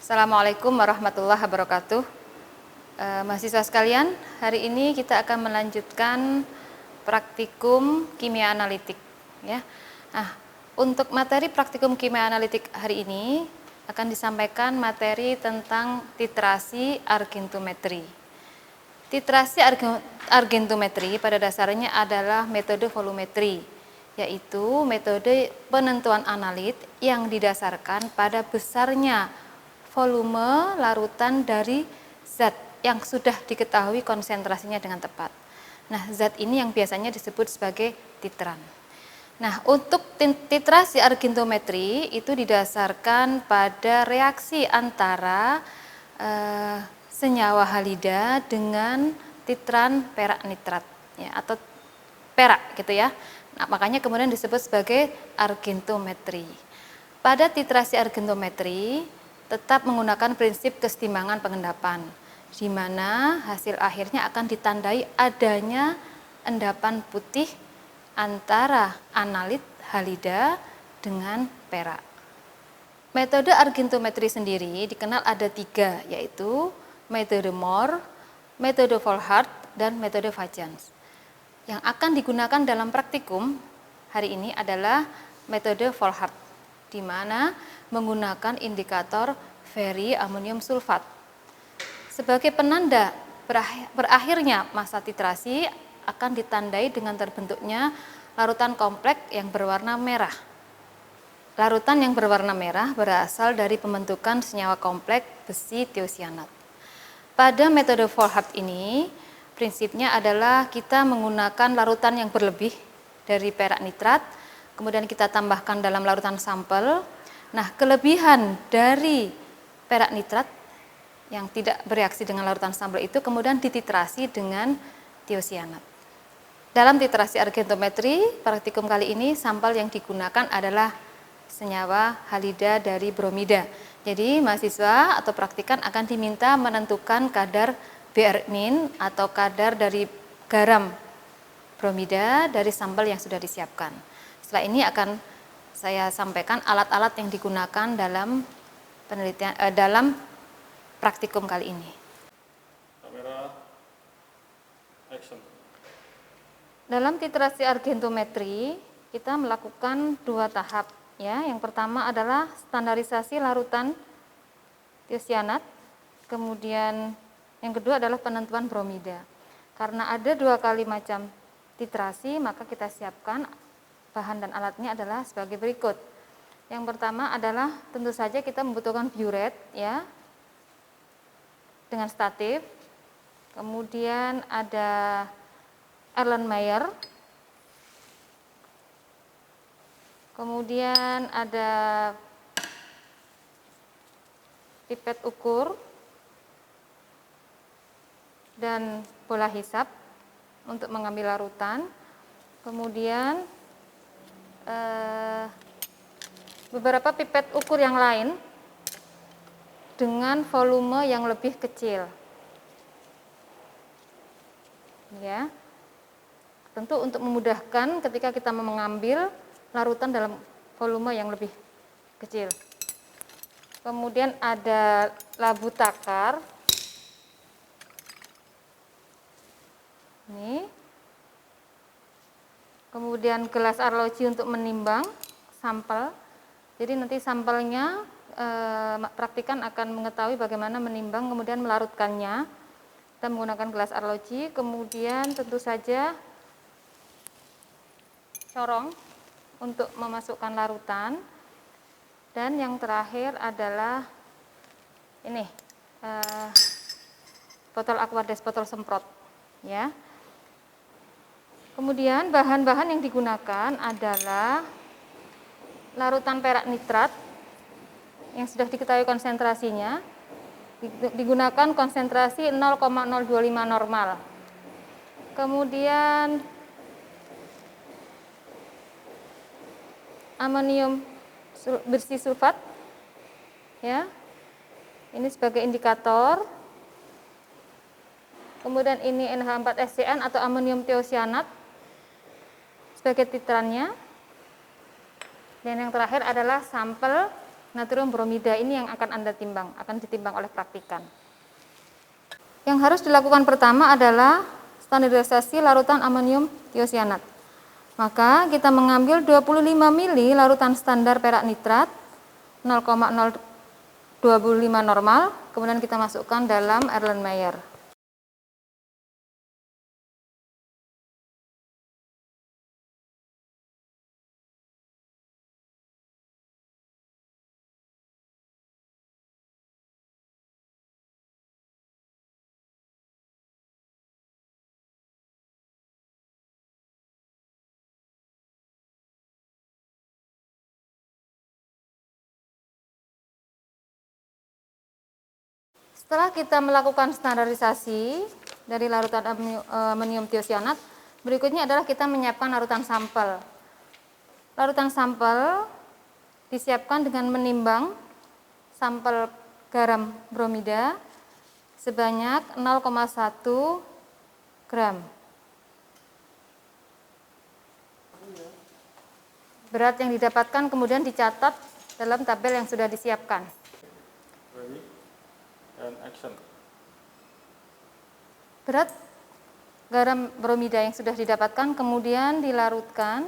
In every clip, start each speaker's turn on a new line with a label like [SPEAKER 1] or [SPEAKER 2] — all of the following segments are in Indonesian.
[SPEAKER 1] Assalamualaikum warahmatullahi wabarakatuh. Mahasiswa sekalian, hari ini kita akan melanjutkan praktikum kimia analitik ya. Nah, untuk materi praktikum kimia analitik hari ini akan disampaikan materi tentang titrasi argentometri. Titrasi argentometri pada dasarnya adalah metode volumetri, yaitu metode penentuan analit yang didasarkan pada besarnya volume larutan dari zat yang sudah diketahui konsentrasinya dengan tepat. Nah, zat ini yang biasanya disebut sebagai titran. Nah, untuk titrasi argentometri itu didasarkan pada reaksi antara senyawa halida dengan titran perak nitrat ya, atau perak gitu ya. Nah, makanya kemudian disebut sebagai argentometri. Pada titrasi argentometri tetap menggunakan prinsip kesetimbangan pengendapan, di mana hasil akhirnya akan ditandai adanya endapan putih antara analit halida dengan perak. Metode argentometri sendiri dikenal ada 3, yaitu metode Mohr, metode Volhard, dan metode Vajans. Yang akan digunakan dalam praktikum hari ini adalah metode Volhard, di mana menggunakan indikator feri amonium sulfat. Sebagai penanda berakhirnya masa titrasi akan ditandai dengan terbentuknya larutan kompleks yang berwarna merah. Larutan yang berwarna merah berasal dari pembentukan senyawa kompleks besi tiosianat. Pada metode Volhard ini, prinsipnya adalah kita menggunakan larutan yang berlebih dari perak nitrat, kemudian kita tambahkan dalam larutan sampel. Nah, kelebihan dari perak nitrat yang tidak bereaksi dengan larutan sampel itu kemudian dititrasi dengan tiosianat. Dalam titrasi argentometri, praktikum kali ini sampel yang digunakan adalah senyawa halida dari bromida. Jadi mahasiswa atau praktikan akan diminta menentukan kadar Br-min atau kadar dari garam bromida dari sampel yang sudah disiapkan. Setelah ini akan saya sampaikan alat-alat yang digunakan dalam penelitian dalam praktikum kali ini.
[SPEAKER 2] Kamera, action.
[SPEAKER 1] Dalam titrasi argentometri kita melakukan 2 tahap ya. Yang pertama adalah standarisasi larutan tiosianat, kemudian yang kedua adalah penentuan bromida. Karena ada 2 kali macam titrasi, maka kita siapkan bahan dan alatnya adalah sebagai berikut. Yang pertama adalah tentu saja kita membutuhkan burette ya, dengan statif. Kemudian ada Erlenmeyer. Kemudian ada pipet ukur dan bola hisap untuk mengambil larutan. Kemudian beberapa pipet ukur yang lain dengan volume yang lebih kecil. Ya. Tentu untuk memudahkan ketika kita mengambil larutan dalam volume yang lebih kecil. Kemudian ada labu takar. Ini. Kemudian gelas arloji untuk menimbang sampel. Jadi nanti sampelnya praktikan akan mengetahui bagaimana menimbang kemudian melarutkannya. Kita menggunakan gelas arloji, kemudian tentu saja corong untuk memasukkan larutan, dan yang terakhir adalah ini botol aquades, botol semprot ya. Kemudian bahan-bahan yang digunakan adalah larutan perak nitrat yang sudah diketahui konsentrasinya, digunakan konsentrasi 0,025 normal. Kemudian amonium bersih sulfat ya, ini sebagai indikator. Kemudian ini NH4SCN atau amonium tiosianat sebagai titrannya. Dan yang terakhir adalah sampel natrium bromida ini yang akan Anda timbang, akan ditimbang oleh praktikan. Yang harus dilakukan pertama adalah standarisasi larutan amonium tiosianat. Maka kita mengambil 25 mili larutan standar perak nitrat 0,025 normal, kemudian kita masukkan dalam Erlenmeyer. Setelah kita melakukan standarisasi dari larutan amonium tiosianat, berikutnya adalah kita menyiapkan larutan sampel. Larutan sampel disiapkan dengan menimbang sampel garam bromida sebanyak 0,1 gram. Berat yang didapatkan kemudian dicatat dalam tabel yang sudah disiapkan.
[SPEAKER 2] Ready and action.
[SPEAKER 1] Berat garam bromida yang sudah didapatkan kemudian dilarutkan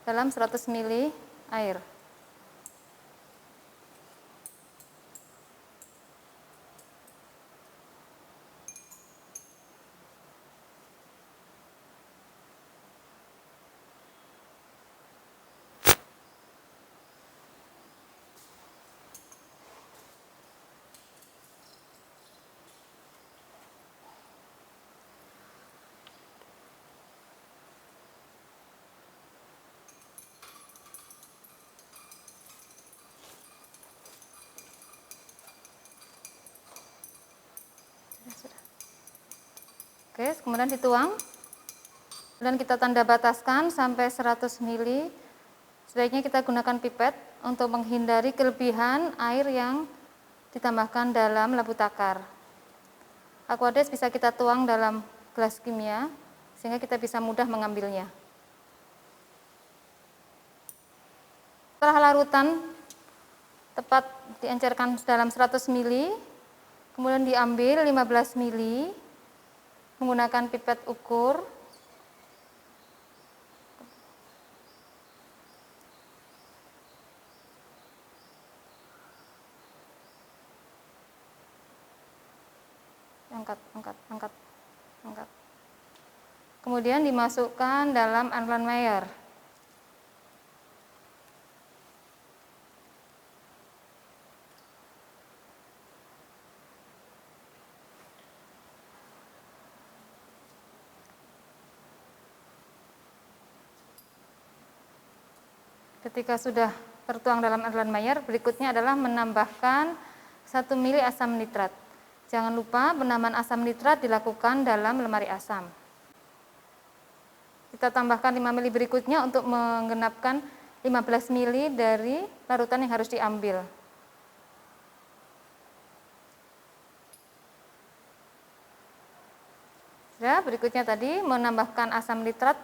[SPEAKER 1] dalam 100 ml air. Oke, kemudian dituang dan kita tanda bataskan sampai 100 ml. Sebaiknya kita gunakan pipet untuk menghindari kelebihan air yang ditambahkan dalam labu takar. Aquades bisa kita tuang dalam gelas kimia sehingga kita bisa mudah mengambilnya. Setelah larutan tepat diencerkan dalam 100 ml, kemudian diambil 15 ml menggunakan pipet ukur. Angkat. Kemudian dimasukkan dalam Erlenmeyer. Ketika sudah tertuang dalam Erlenmeyer, berikutnya adalah menambahkan 1 mili asam nitrat. Jangan lupa penambahan asam nitrat dilakukan dalam lemari asam. Kita tambahkan 5 mili berikutnya untuk menggenapkan 15 mili dari larutan yang harus diambil. Ya, berikutnya tadi menambahkan asam nitrat,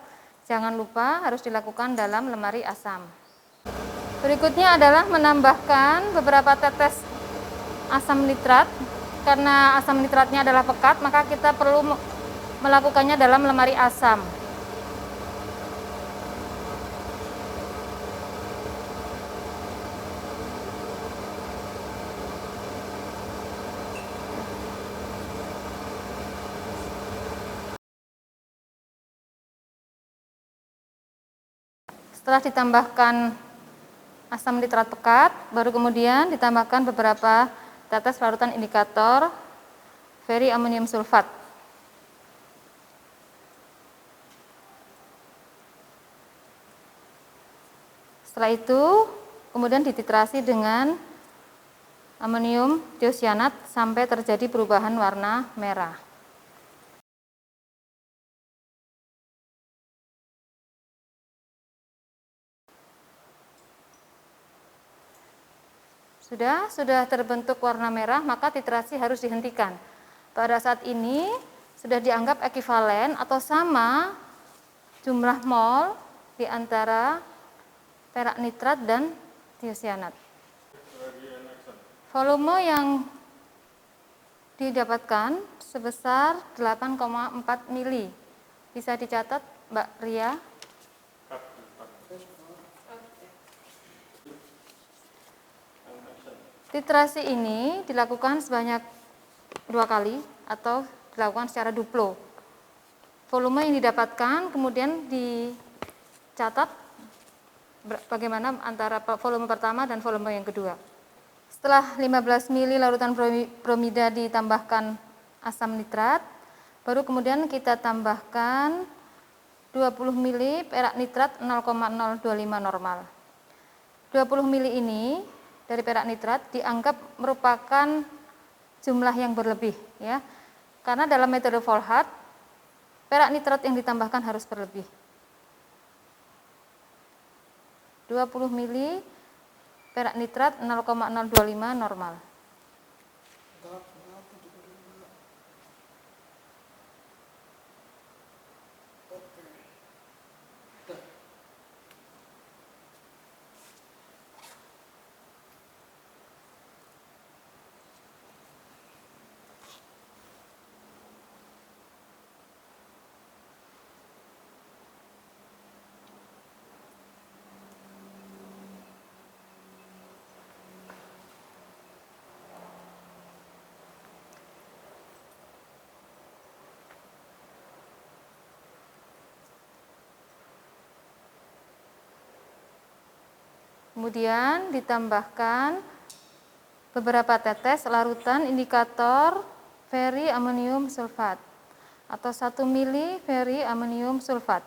[SPEAKER 1] jangan lupa harus dilakukan dalam lemari asam. Berikutnya adalah menambahkan beberapa tetes asam nitrat. Karena asam nitratnya adalah pekat, maka kita perlu melakukannya dalam lemari asam. Setelah ditambahkan asam nitrat pekat, baru kemudian ditambahkan beberapa tetes larutan indikator feri-amonium sulfat. Setelah itu, kemudian dititrasi dengan amonium tiosianat sampai terjadi perubahan warna merah. Sudah terbentuk warna merah, maka titrasi harus dihentikan. Pada saat ini sudah dianggap ekivalen atau sama jumlah mol di antara perak nitrat dan tiosianat.
[SPEAKER 2] Ready and action.
[SPEAKER 1] Volume yang didapatkan sebesar 8,4 mili. Bisa dicatat Mbak Ria.
[SPEAKER 2] Cut. And action.
[SPEAKER 1] Titrasi ini dilakukan sebanyak 2 kali atau dilakukan secara duplo. Volume yang didapatkan kemudian dicatat bagaimana antara volume pertama dan volume yang kedua. Setelah 15 mili larutan bromida ditambahkan asam nitrat, baru kemudian kita tambahkan 20 mili perak nitrat 0,025 normal. 20 mili ini dari perak nitrat dianggap merupakan jumlah yang berlebih, ya. Karena dalam metode Volhard, perak nitrat yang ditambahkan harus berlebih. 20 mili perak nitrat 0,025 normal. Kemudian ditambahkan beberapa tetes larutan indikator ferriamonium sulfat atau 1 mili ferriamonium sulfat.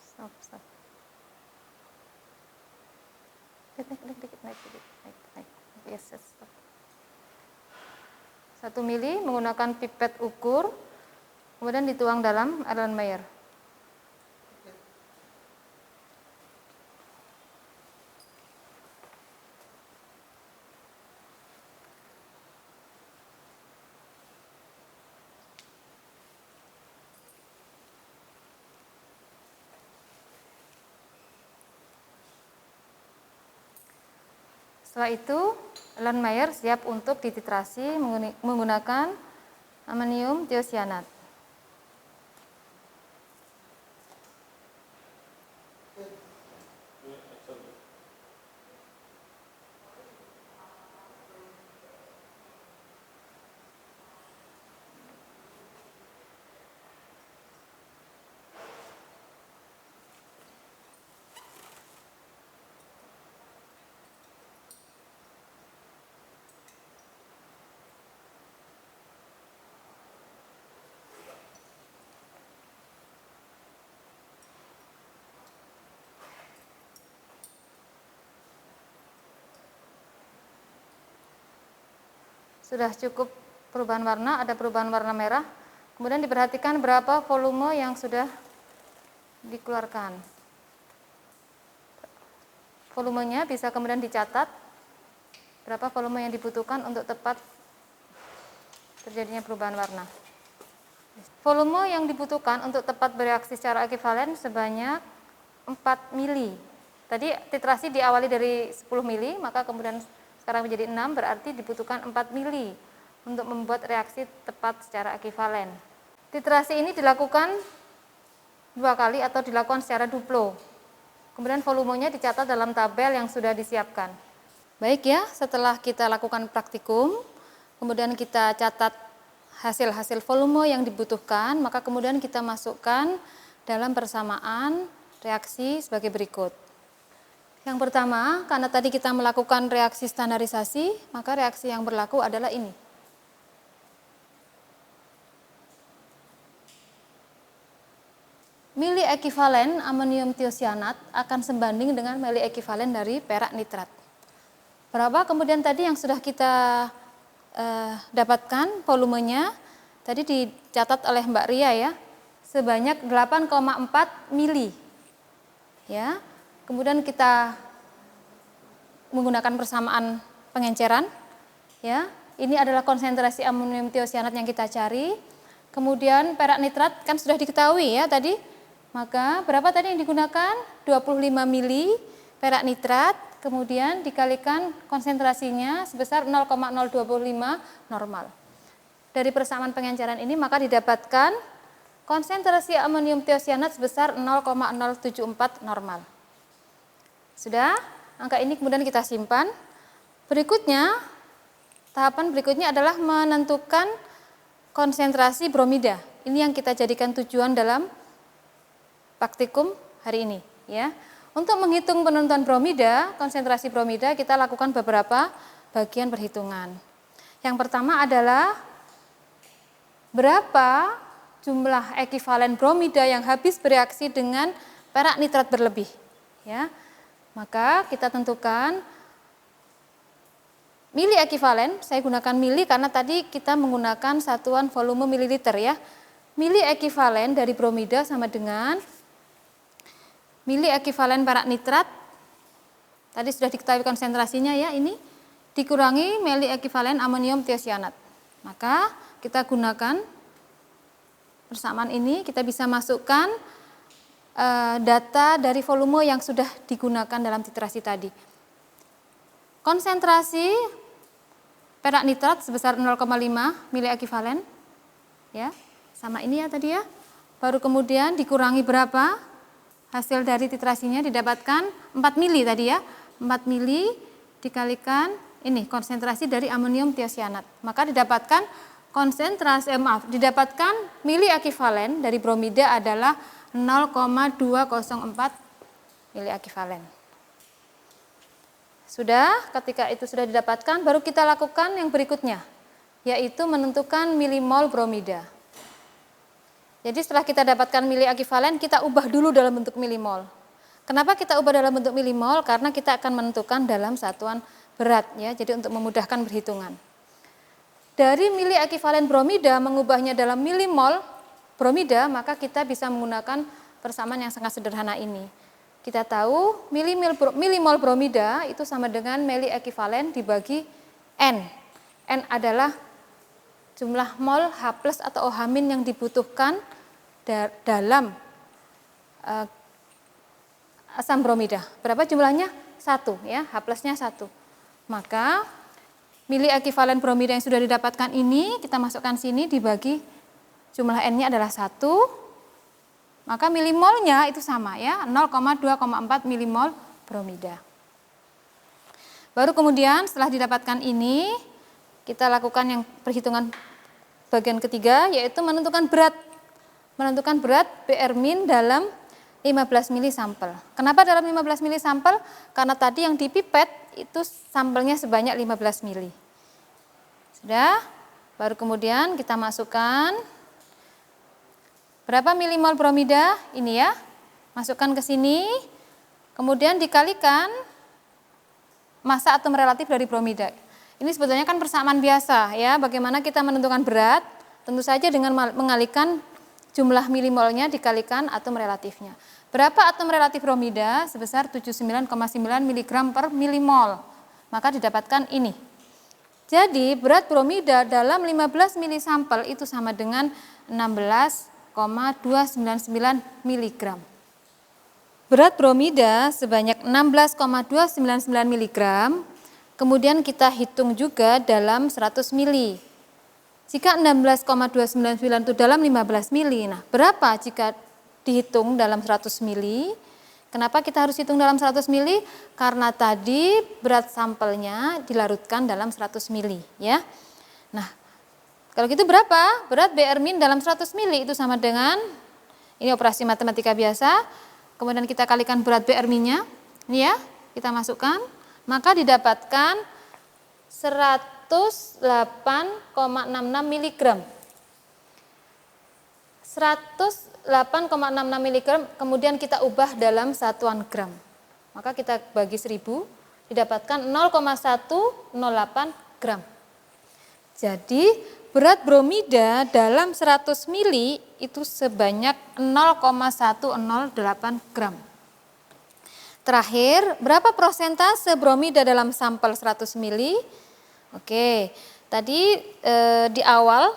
[SPEAKER 1] Stop. Naik. Yes, stop. 1 mili menggunakan pipet ukur, kemudian dituang dalam Erlenmeyer. Setelah itu, Erlenmeyer siap untuk dititrasi menggunakan amonium tiosianat. Sudah cukup perubahan warna, ada perubahan warna merah. Kemudian diperhatikan berapa volume yang sudah dikeluarkan. Volumenya bisa kemudian dicatat berapa volume yang dibutuhkan untuk tepat terjadinya perubahan warna. Volume yang dibutuhkan untuk tepat bereaksi secara ekivalen sebanyak 4 mili. Tadi titrasi diawali dari 10 mili, maka kemudian sekarang menjadi 6, berarti dibutuhkan 4 mili untuk membuat reaksi tepat secara ekivalen. Titrasi ini dilakukan 2 kali atau dilakukan secara duplo. Kemudian volumenya dicatat dalam tabel yang sudah disiapkan. Baik ya, setelah kita lakukan praktikum, kemudian kita catat hasil-hasil volume yang dibutuhkan, maka kemudian kita masukkan dalam persamaan reaksi sebagai berikut. Yang pertama, karena tadi kita melakukan reaksi standarisasi, maka reaksi yang berlaku adalah ini. Mili ekivalen amonium tiosianat akan sebanding dengan mili ekivalen dari perak nitrat. Berapa kemudian tadi yang sudah kita dapatkan volumenya, tadi dicatat oleh Mbak Ria ya, sebanyak 8,4 mili. Ya. Kemudian kita menggunakan persamaan pengenceran, ya. Ini adalah konsentrasi amonium tiosianat yang kita cari. Kemudian perak nitrat kan sudah diketahui ya tadi. Maka berapa tadi yang digunakan? 25 mili perak nitrat, kemudian dikalikan konsentrasinya sebesar 0,025 normal. Dari persamaan pengenceran ini maka didapatkan konsentrasi amonium tiosianat sebesar 0,074 normal. Sudah, angka ini kemudian kita simpan. Berikutnya, tahapan berikutnya adalah menentukan konsentrasi bromida. Ini yang kita jadikan tujuan dalam praktikum hari ini, ya. Untuk menghitung penentuan bromida, konsentrasi bromida, kita lakukan beberapa bagian perhitungan. Yang pertama adalah berapa jumlah ekivalen bromida yang habis bereaksi dengan perak nitrat berlebih, ya. Maka kita tentukan mili ekivalen, saya gunakan mili karena tadi kita menggunakan satuan volume mililiter ya. Mili ekivalen dari bromida sama dengan mili ekivalen perak nitrat, tadi sudah diketahui konsentrasinya ya, ini dikurangi mili ekivalen amonium tiosianat. Maka kita gunakan persamaan ini, kita bisa masukkan data dari volume yang sudah digunakan dalam titrasi tadi. Konsentrasi perak nitrat sebesar 0,5 mili ekivalen, ya, sama ini ya tadi ya. Baru kemudian dikurangi berapa? Hasil dari titrasinya didapatkan 4 mili tadi ya. 4 mili dikalikan ini konsentrasi dari amonium tiosianat. Maka didapatkan didapatkan mili ekivalen dari bromida adalah 0,204 mili ekivalen. Sudah, ketika itu sudah didapatkan, baru kita lakukan yang berikutnya, yaitu menentukan milimol bromida. Jadi setelah kita dapatkan mili ekivalen, kita ubah dulu dalam bentuk milimol. Kenapa kita ubah dalam bentuk milimol? Karena kita akan menentukan dalam satuan berat, ya. Jadi untuk memudahkan perhitungan. Dari mili ekivalen bromida mengubahnya dalam milimol bromida, maka kita bisa menggunakan persamaan yang sangat sederhana ini. Kita tahu milimol bromida itu sama dengan mili ekivalen dibagi N. N adalah jumlah mol H+ atau OH- yang dibutuhkan dalam asam bromida. Berapa jumlahnya? 1 ya, H+-nya 1. Maka mili ekivalen bromida yang sudah didapatkan ini kita masukkan sini dibagi jumlah N-nya adalah 1, maka milimolnya itu sama ya, 0,204 milimol bromida. Baru kemudian setelah didapatkan ini, kita lakukan yang perhitungan bagian ketiga, yaitu menentukan berat. Menentukan berat Br- dalam 15 mili sampel. Kenapa dalam 15 mili sampel? Karena tadi yang dipipet itu sampelnya sebanyak 15 mili. Sudah, baru kemudian kita masukkan berapa milimol bromida ini ya, masukkan ke sini, kemudian dikalikan massa atom relatif dari bromida. Ini sebetulnya kan persamaan biasa ya, bagaimana kita menentukan berat, tentu saja dengan mengalihkan jumlah milimolnya dikalikan atom relatifnya. Berapa atom relatif bromida? Sebesar 79,9 mg per milimol, maka didapatkan ini. Jadi berat bromida dalam 15 mili sampel itu sama dengan 16,299 mg. Berat bromida sebanyak 16,299 mg, kemudian kita hitung juga dalam 100 mili. Jika 16,299 itu dalam 15 mili, nah berapa jika dihitung dalam 100 mili? Kenapa kita harus hitung dalam 100 mili? Karena tadi berat sampelnya dilarutkan dalam 100 mili, ya. Nah, kalau gitu berapa? Berat Br- dalam 100 mili itu sama dengan, ini operasi matematika biasa, kemudian kita kalikan berat Br-nya, ini ya, kita masukkan, maka didapatkan 108,66 mg. 108,66 mg kemudian kita ubah dalam satuan gram. Maka kita bagi 1000 didapatkan 0,108 gram. Jadi berat bromida dalam 100 mili itu sebanyak 0,108 gram. Terakhir, berapa persentase bromida dalam sampel 100 mili? Oke, tadi di awal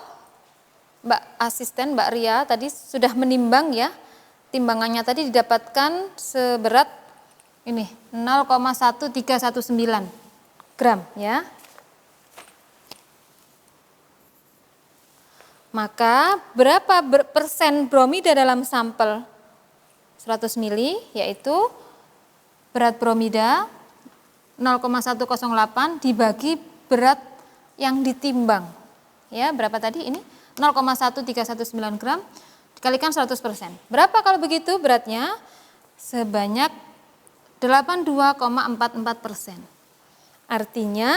[SPEAKER 1] Mbak Asisten, Mbak Ria tadi sudah menimbang ya. Timbangannya tadi didapatkan seberat ini 0,1319 gram ya. Maka berapa persen bromida dalam sampel 100 mili, yaitu berat bromida 0,108 dibagi berat yang ditimbang. Ya, berapa tadi ini? 0,1319 gram dikalikan 100%. Berapa kalau begitu beratnya? Sebanyak 82,44%. Artinya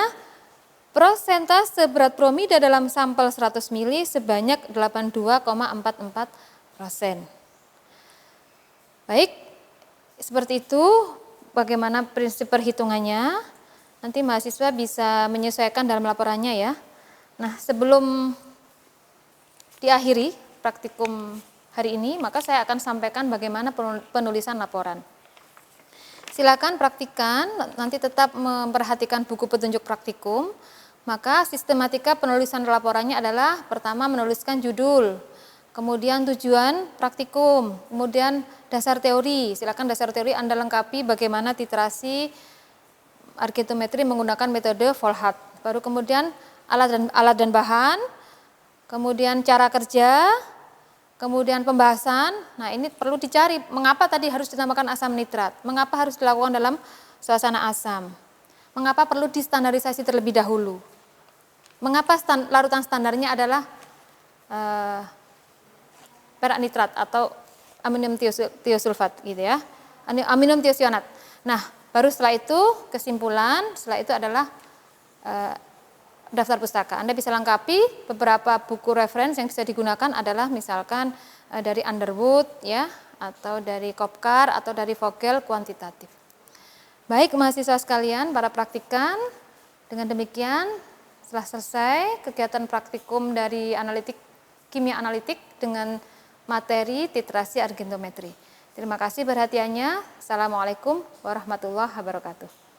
[SPEAKER 1] persentase berat bromida dalam sampel 100 mili sebanyak 82,44%. Baik, seperti itu bagaimana prinsip perhitungannya. Nanti mahasiswa bisa menyesuaikan dalam laporannya ya. Nah, sebelum diakhiri praktikum hari ini, maka saya akan sampaikan bagaimana penulisan laporan. Silakan praktikan, nanti tetap memperhatikan buku petunjuk praktikum. Maka sistematika penulisan laporannya adalah pertama menuliskan judul, kemudian tujuan praktikum, kemudian dasar teori. Silakan dasar teori Anda lengkapi bagaimana titrasi argitometri menggunakan metode Volhard. Baru kemudian alat dan bahan, kemudian cara kerja, kemudian pembahasan. Nah, ini perlu dicari mengapa tadi harus ditambahkan asam nitrat, mengapa harus dilakukan dalam suasana asam, mengapa perlu distandarisasi terlebih dahulu, mengapa larutan standarnya adalah perak nitrat atau amonium tiosulfat gitu ya, amonium tiosionat. Nah, baru setelah itu kesimpulan, setelah itu adalah daftar pustaka. Anda bisa lengkapi beberapa buku referensi yang bisa digunakan adalah misalkan dari Underwood ya, atau dari Kopkar atau dari Vogel kuantitatif. Baik mahasiswa sekalian, para praktikan, dengan demikian setelah selesai kegiatan praktikum dari kimia analitik dengan materi titrasi argentometri. Terima kasih perhatiannya. Assalamualaikum warahmatullahi wabarakatuh.